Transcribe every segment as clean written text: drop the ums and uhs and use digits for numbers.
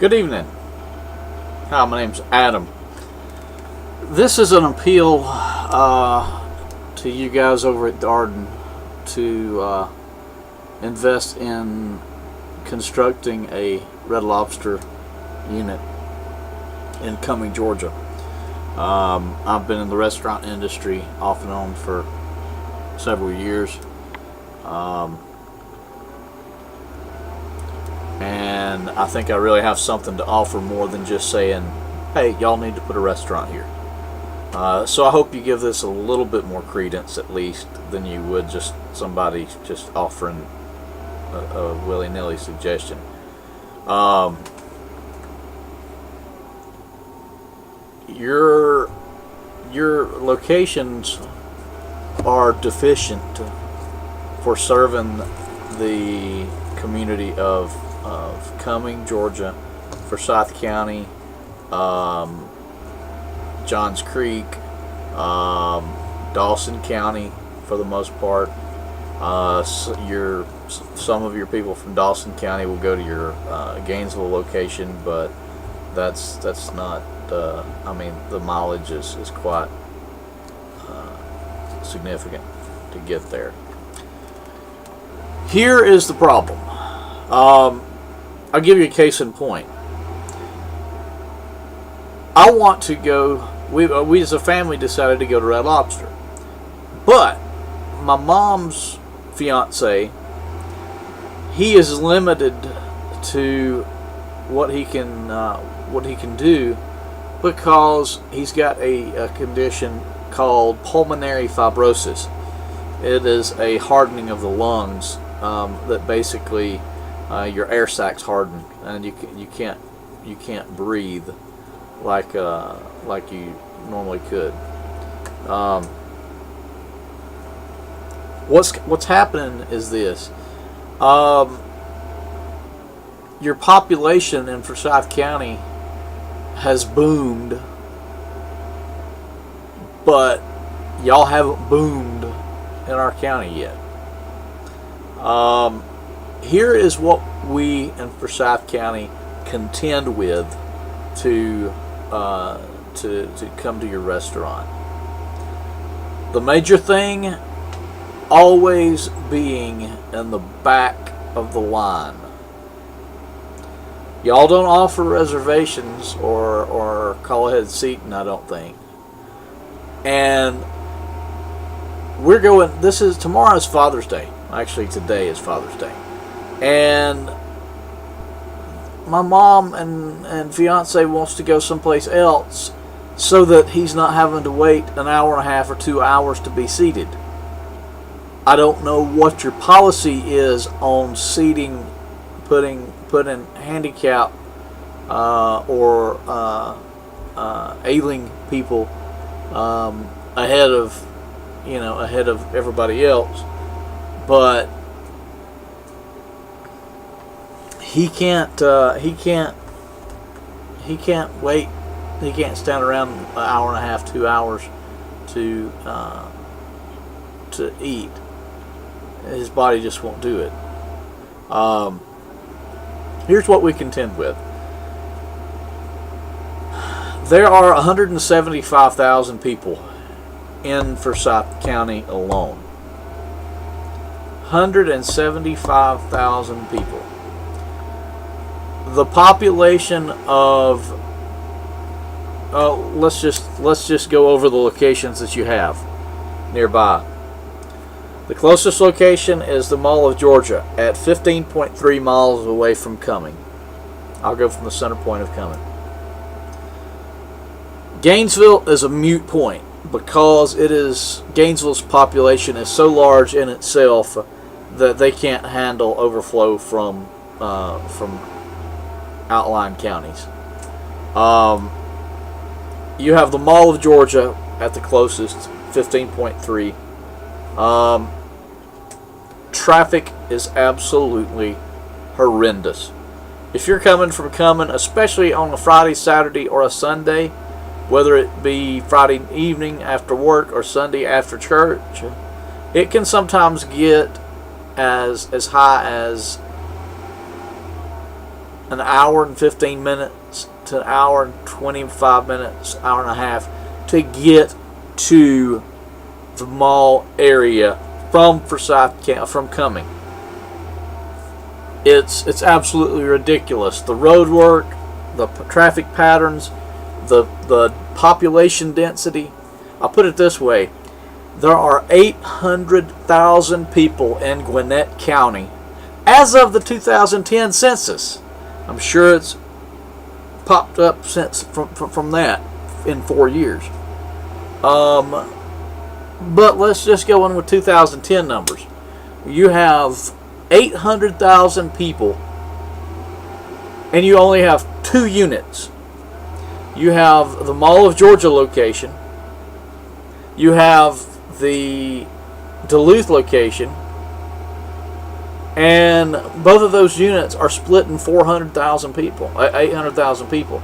Good evening. Hi, my name's Adam. This is an appeal to you guys over at Darden to invest in constructing a Red Lobster unit in Cumming, Georgia. I've been in the restaurant industry off and on for several years. And I think I really have something to offer more than just saying, hey, y'all need to put a restaurant here. So I hope you give this a little bit more credence, at least, than you would just somebody just offering a willy-nilly suggestion. Your locations are deficient for serving the community of Cumming, Georgia, Forsyth County, Johns Creek, Dawson County for the most part. Some of your people from Dawson County will go to your Gainesville location, but that's not. I mean, the mileage is quite significant to get there. Here is the problem. I'll give you a case in point. I want to go. We as a family decided to go to Red Lobster, but my mom's fiance, he is limited to what he can do because he's got a condition called pulmonary fibrosis. It is a hardening of the lungs that basically your air sacs harden and you can't breathe like you normally could. What's happening is this. Your population in Forsyth County has boomed, but y'all haven't boomed in our county yet. Here is what we in Forsyth County contend with to come to your restaurant. The major thing always being in the back of the line. Y'all don't offer reservations or call ahead seating, I don't think. And we're going. Tomorrow's Father's Day. Actually, today is Father's Day. And my mom and fiance wants to go someplace else so that he's not having to wait an hour and a half or 2 hours to be seated. I don't know what your policy is on seating, putting handicap or ailing people ahead of everybody else, but he can't wait. He can't stand around an hour and a half, 2 hours to eat. His body just won't do it. Here's what we contend with. There are 175,000 people in Forsyth County alone. 175,000 people. The population of let's just go over the locations that you have nearby. The closest location is the Mall of Georgia at 15.3 miles away from Cumming. I'll go from the center point of Cumming. Gainesville is a moot point because Gainesville's population is so large in itself that they can't handle overflow from outlying counties. You have the Mall of Georgia at the closest, 15.3. Traffic is absolutely horrendous. If you're coming from Cumming, especially on a Friday, Saturday, or a Sunday, whether it be Friday evening after work or Sunday after church, it can sometimes get as high as an hour and 15 minutes to an hour and 25 minutes, hour and a half to get to the mall area from Cumming. It's absolutely ridiculous. The road work, the traffic patterns, the population density. I'll put it this way. There are 800,000 people in Gwinnett County as of the 2010 census. I'm sure it's popped up since from that in 4 years. But let's just go in with 2010 numbers. You have 800,000 people, and you only have 2 units. You have the Mall of Georgia location. You have the Duluth location, and both of those units are split in 400,000 people, 800,000 people.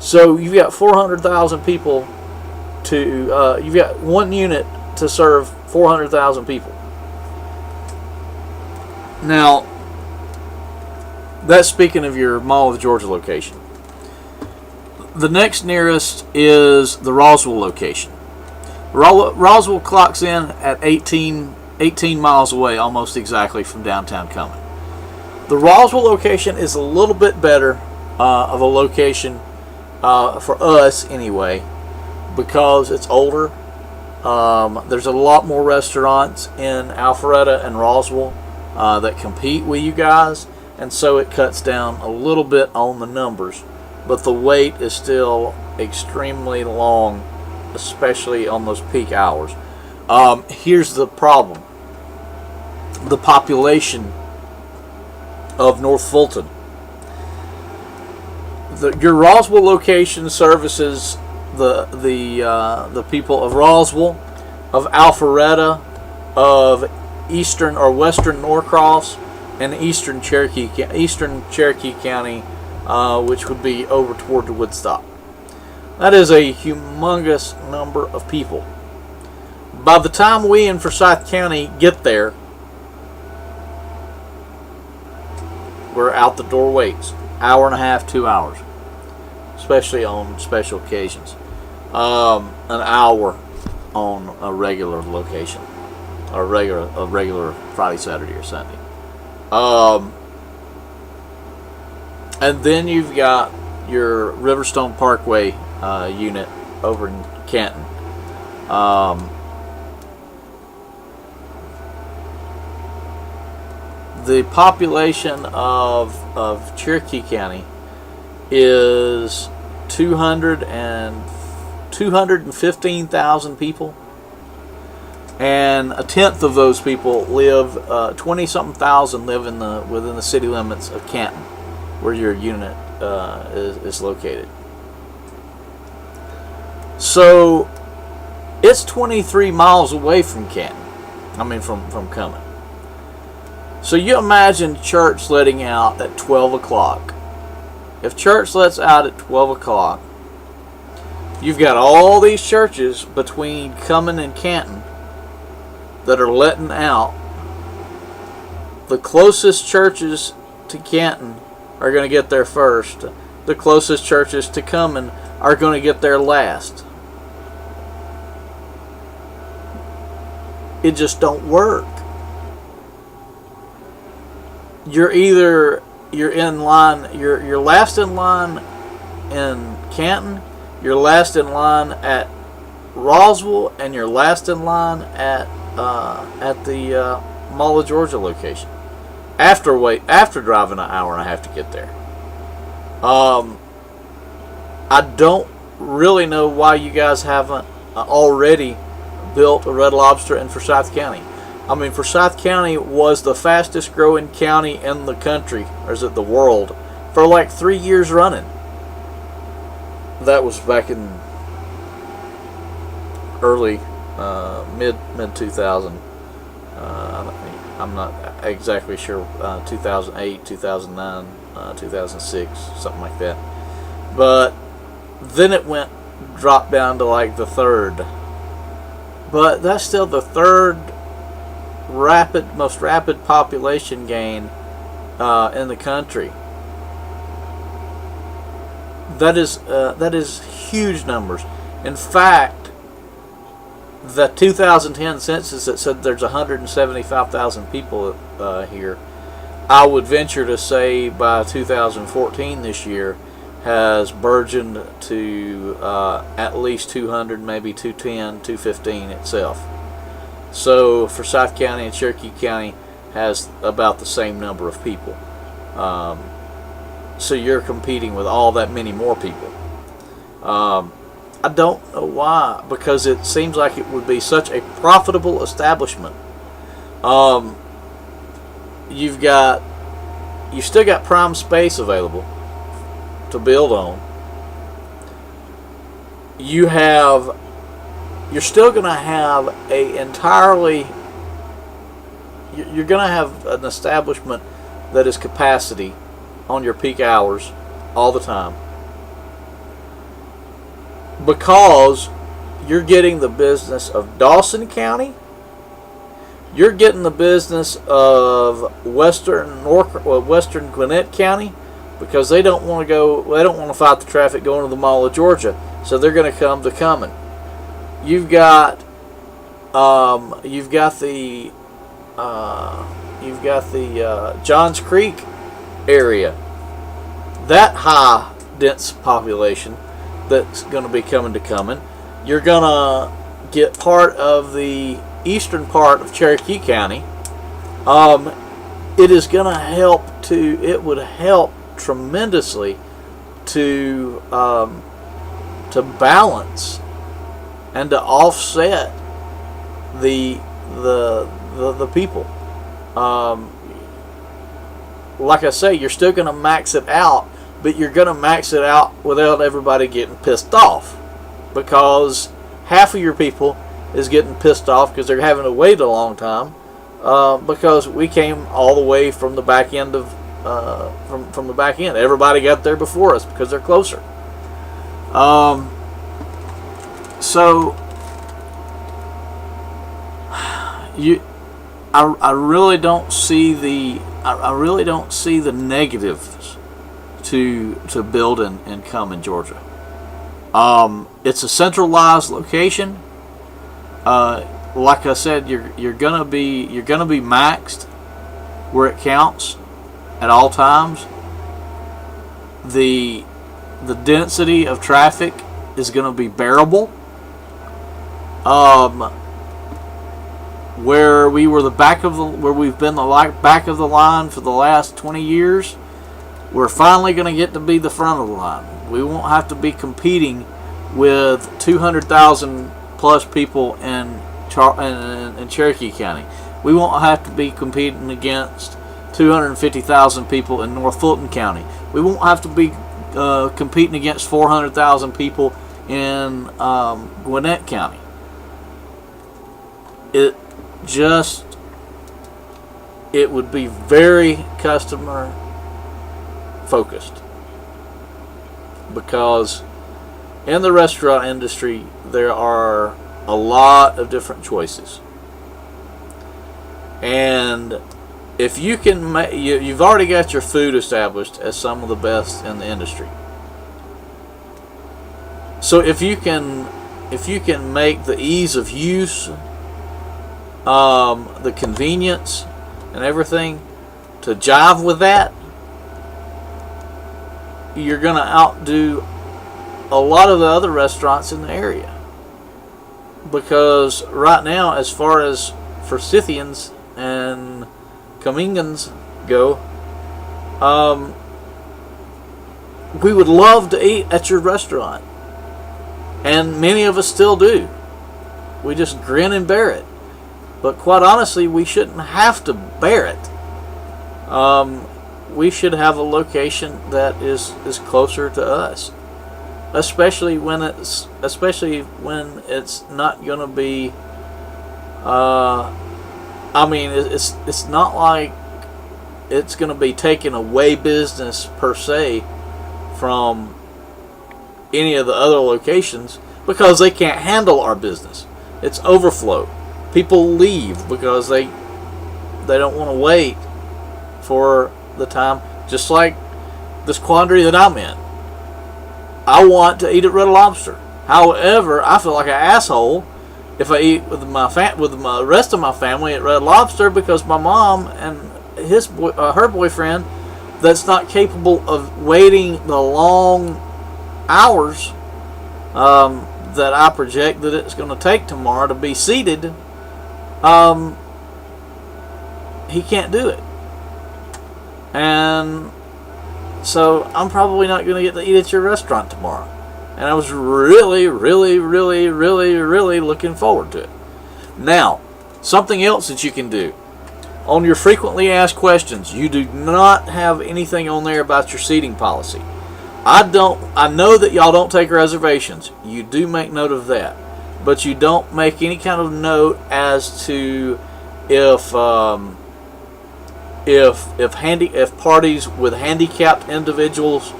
So you've got 400,000 people to, you've got 1 unit to serve 400,000 people. Now, that's speaking of your Mall of Georgia location. The next nearest is the Roswell location. Roswell clocks in at 18 miles away, almost exactly from downtown Cumming. The Roswell location is a little bit better of a location for us anyway, because it's older. There's a lot more restaurants in Alpharetta and Roswell that compete with you guys, and so it cuts down a little bit on the numbers, but the wait is still extremely long, especially on those peak hours. Here's the problem. The population of North Fulton. Your Roswell location services the people of Roswell, of Alpharetta, of Eastern or Western Norcross, and Eastern Cherokee County, which would be over toward the Woodstock. That is a humongous number of people. By the time we in Forsyth County get there, we're out the door waits. Hour and a half, 2 hours. Especially on special occasions. An hour on a regular location. A regular Friday, Saturday, or Sunday. And then you've got your Riverstone Parkway unit over in Canton. The population of Cherokee County is 215,000 people, and a tenth of those people live, 20-something thousand live within the city limits of Canton, where your unit is located. So it's 23 miles away from Canton. I mean, from Cumming. So you imagine church letting out at 12 o'clock. If church lets out at 12 o'clock, you've got all these churches between Cumming and Canton that are letting out. The closest churches to Canton are going to get there first. The closest churches to Cumming are going to get there last. It just don't work. You're in line, you're last in line in Canton, you're last in line at Roswell, and you're last in line at the Mall of Georgia location. After driving an hour and a half to get there. I don't really know why you guys haven't already built a Red Lobster in Forsyth County. I mean, Forsyth County was the fastest growing county in the country, or is it the world, for like 3 years running. That was back in early, mid 2000. I'm not exactly sure, 2008, 2009, 2006, something like that. But then it dropped down to like the third. But that's still the third most rapid population gain in the country. That is huge numbers. In fact, the 2010 census that said there's 175,000 people here, I would venture to say by 2014 this year has burgeoned to at least 200, maybe 210, 215 itself. So Forsyth County and Cherokee County has about the same number of people. So you're competing with all that many more people. I don't know why, because it seems like it would be such a profitable establishment. You've still got prime space available to build on. You're still going to have you're going to have an establishment that is capacity on your peak hours all the time, because you're getting the business of Dawson County, you're getting the business of Western Gwinnett County, because they don't want to fight the traffic going to the Mall of Georgia, so they're going to come to Cumming. You've got the Johns Creek area, that high dense population that's going to be coming to Cumming. You're going to get part of the eastern part of Cherokee County. It would help tremendously to balance and to offset the people. Like I say, you're still going to max it out, but you're going to max it out without everybody getting pissed off, because half of your people is getting pissed off because they're having to wait a long time, because we came all the way from the back end of from the back end. Everybody got there before us because they're closer. So I really don't see the negatives to build and come in Georgia. It's a centralized location. Like I said, you're gonna be maxed where it counts at all times. The density of traffic is gonna be bearable. Where we've been the back of the line for the last 20 years, we're finally going to get to be the front of the line. We won't have to be competing with 200,000 plus people in Cherokee County. We won't have to be competing against 250,000 people in North Fulton County. We won't have to be competing against 400,000 people in Gwinnett County. It would be very customer focused, because in the restaurant industry there are a lot of different choices, and if you can you've already got your food established as some of the best in the industry. So if you can make the ease of use, the convenience and everything to jive with that, you're going to outdo a lot of the other restaurants in the area. Because right now, as far as Forsythians and Cummingans go, we would love to eat at your restaurant, and many of us still do. We just grin and bear it. But quite honestly, we shouldn't have to bear it. We should have a location that is closer to us, especially when it's not going to be. It's not like it's going to be taking away business per se from any of the other locations, because they can't handle our business. It's overflow. People leave because they don't want to wait for the time, just like this quandary that I'm in. I want to eat at Red Lobster. However, I feel like an asshole if I eat with the rest of my family at Red Lobster because my mom and her boyfriend that's not capable of waiting the long hours that I project that it's going to take tomorrow to be seated. He can't do it, and so I'm probably not going to get to eat at your restaurant tomorrow. And I was really, really, really, really, really looking forward to it. Now, something else that you can do. On your frequently asked questions, you do not have anything on there about your seating policy. I know that y'all don't take reservations. You do make note of that. But you don't make any kind of note as to if parties with handicapped individuals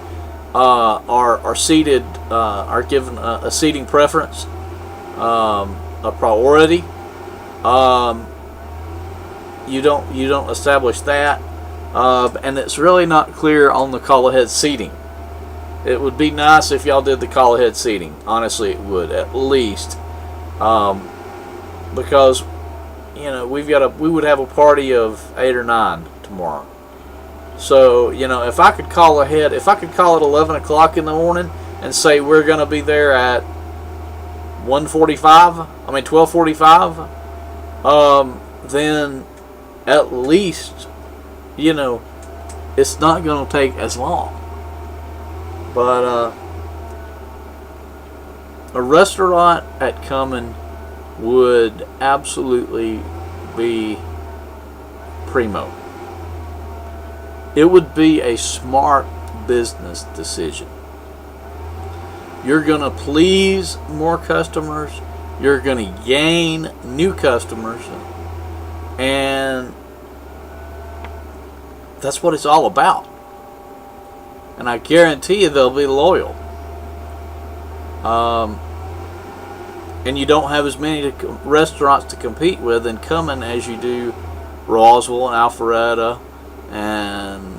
are seated, are given a seating preference, a priority. You don't establish that, and it's really not clear on the call ahead seating. It would be nice if y'all did the call ahead seating. Honestly, it would, at least, because we would have a party of 8 or 9 tomorrow. So, if I could call ahead, if I could call at 11 o'clock in the morning and say we're going to be there at 12:45, then at least, it's not going to take as long. But a restaurant at Cumming would absolutely be primo. It would be a smart business decision. You're going to please more customers. You're going to gain new customers. And that's what it's all about. And I guarantee you they'll be loyal. And you don't have as many restaurants to compete with in Cumming as you do Roswell and Alpharetta and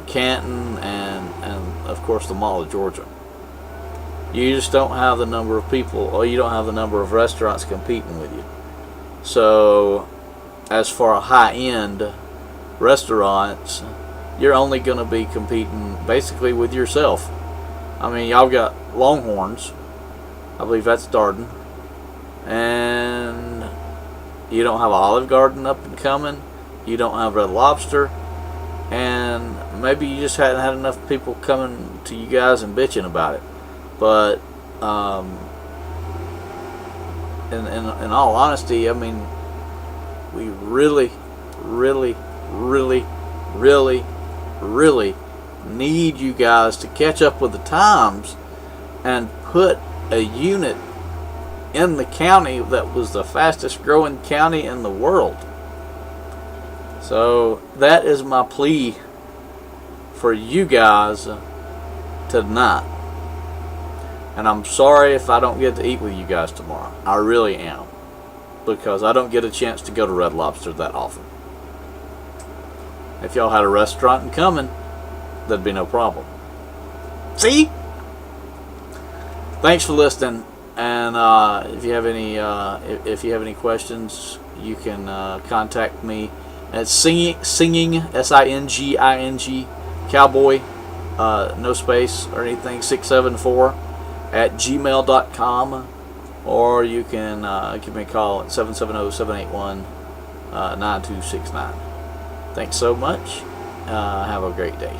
Canton and of course the Mall of Georgia. You just don't have the number of people, or you don't have the number of restaurants competing with you. So as for high-end restaurants, you're only going to be competing basically with yourself. I mean, y'all got Longhorns, I believe that's Darden, and you don't have Olive Garden up and coming. You don't have Red Lobster, and maybe you just hadn't had enough people coming to you guys and bitching about it. But in all honesty, I mean, we really, really, really, really, really need you guys to catch up with the times and put a unit in the county that was the fastest growing county in the world. So that is my plea for you guys tonight. And I'm sorry if I don't get to eat with you guys tomorrow. I really am. Because I don't get a chance to go to Red Lobster that often. If y'all had a restaurant in Cumming, that'd be no problem. See? Thanks for listening. And if you have any questions, you can contact me at singing SINGING cowboy, no space or anything, 674 at gmail.com, or you can give me a call at 770-781-9269. Thanks so much. Have a great day.